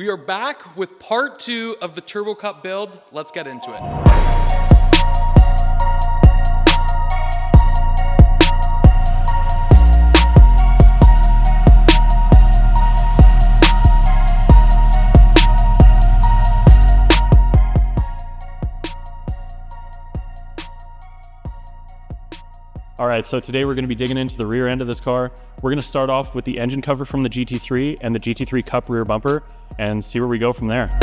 We are back with part 2 of the Turbo Cup build. Let's get into it. All right, so today we're going to be digging into the rear end of this car. We're going to start off with the engine cover from the GT3 and the GT3 Cup rear bumper and see where we go from there.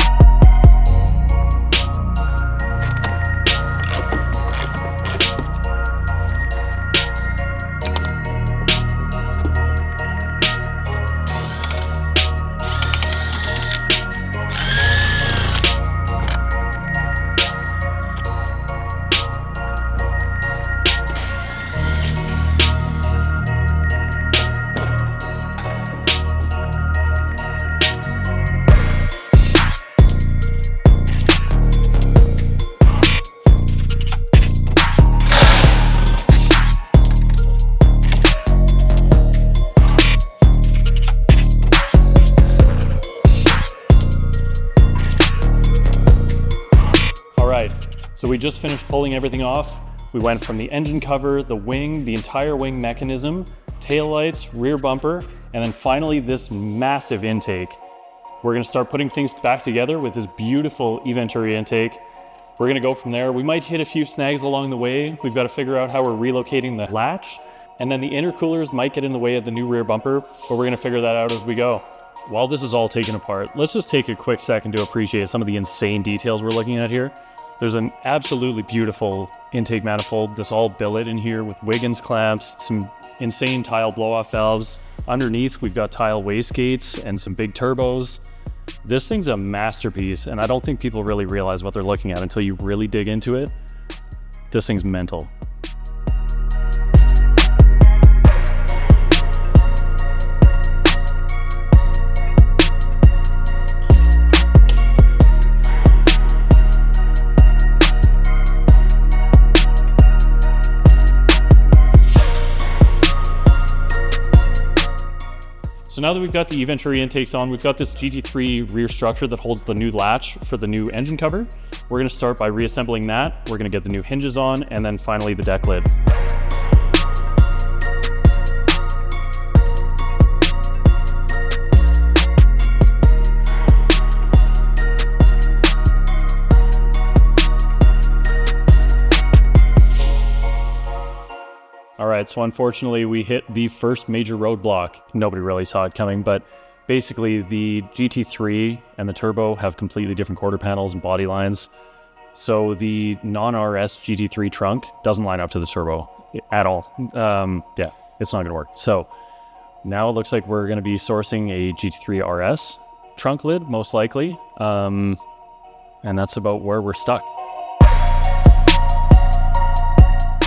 So we just finished pulling everything off. We went from the engine cover, the wing, the entire wing mechanism, taillights, rear bumper, and then finally this massive intake. We're gonna start putting things back together with this beautiful eVenturi intake. We're gonna go from there. We might hit a few snags along the way. We've got to figure out how we're relocating the latch, and then the intercoolers might get in the way of the new rear bumper, but we're gonna figure that out as we go. While this is all taken apart, let's just take a quick second to appreciate some of the insane details we're looking at here. There's an absolutely beautiful intake manifold that's all billet in here with Wiggins clamps, some insane tile blow-off valves. Underneath, we've got tile wastegates and some big turbos. This thing's a masterpiece, and I don't think people really realize what they're looking at until you really dig into it. This thing's mental. So now that we've got the eVenturi intakes on, we've got this GT3 rear structure that holds the new latch for the new engine cover. We're gonna start by reassembling that. We're gonna get the new hinges on, and then finally the deck lid. All right, so unfortunately we hit the first major roadblock. Nobody really saw it coming, but basically the GT3 and the turbo have completely different quarter panels and body lines. So the non-RS GT3 trunk doesn't line up to the turbo at all. Yeah, it's not gonna work. So now it looks like we're gonna be sourcing a GT3 RS trunk lid, most likely. And that's about where we're stuck.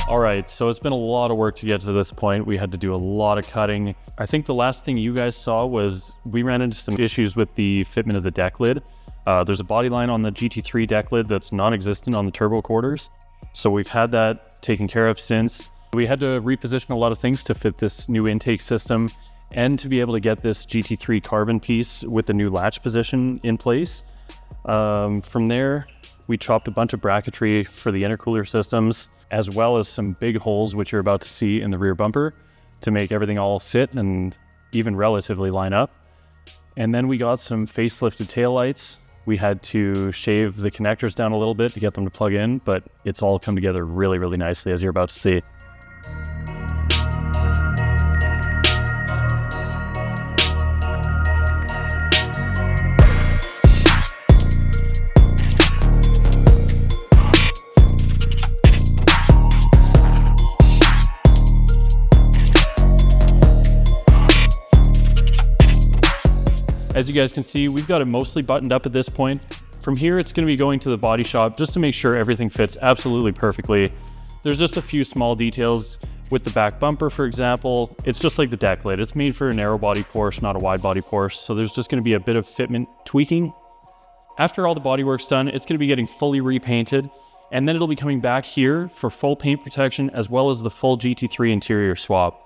All right, so it's been a lot of work to get to this point. We had to do a lot of cutting. I think the last thing you guys saw was we ran into some issues with the fitment of the deck lid. There's a body line on the GT3 deck lid that's non-existent on the turbo quarters. So we've had that taken care of since. We had to reposition a lot of things to fit this new intake system and to be able to get this GT3 carbon piece with the new latch position in place. From there, we chopped a bunch of bracketry for the intercooler systems, as well as some big holes, which you're about to see in the rear bumper, to make everything all fit and even relatively line up. And then we got some facelifted taillights. We had to shave the connectors down a little bit to get them to plug in, but it's all come together really, really nicely, as you're about to see. As you guys can see, we've got it mostly buttoned up at this point. From here, it's going to be going to the body shop just to make sure everything fits absolutely perfectly. There's just a few small details with the back bumper, for example. It's just like the deck lid. It's made for a narrow body Porsche, not a wide body Porsche. So there's just going to be a bit of fitment tweaking. After all the bodywork's done, it's going to be getting fully repainted, and then it'll be coming back here for full paint protection as well as the full GT3 interior swap.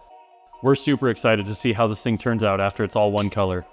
We're super excited to see how this thing turns out after it's all one color.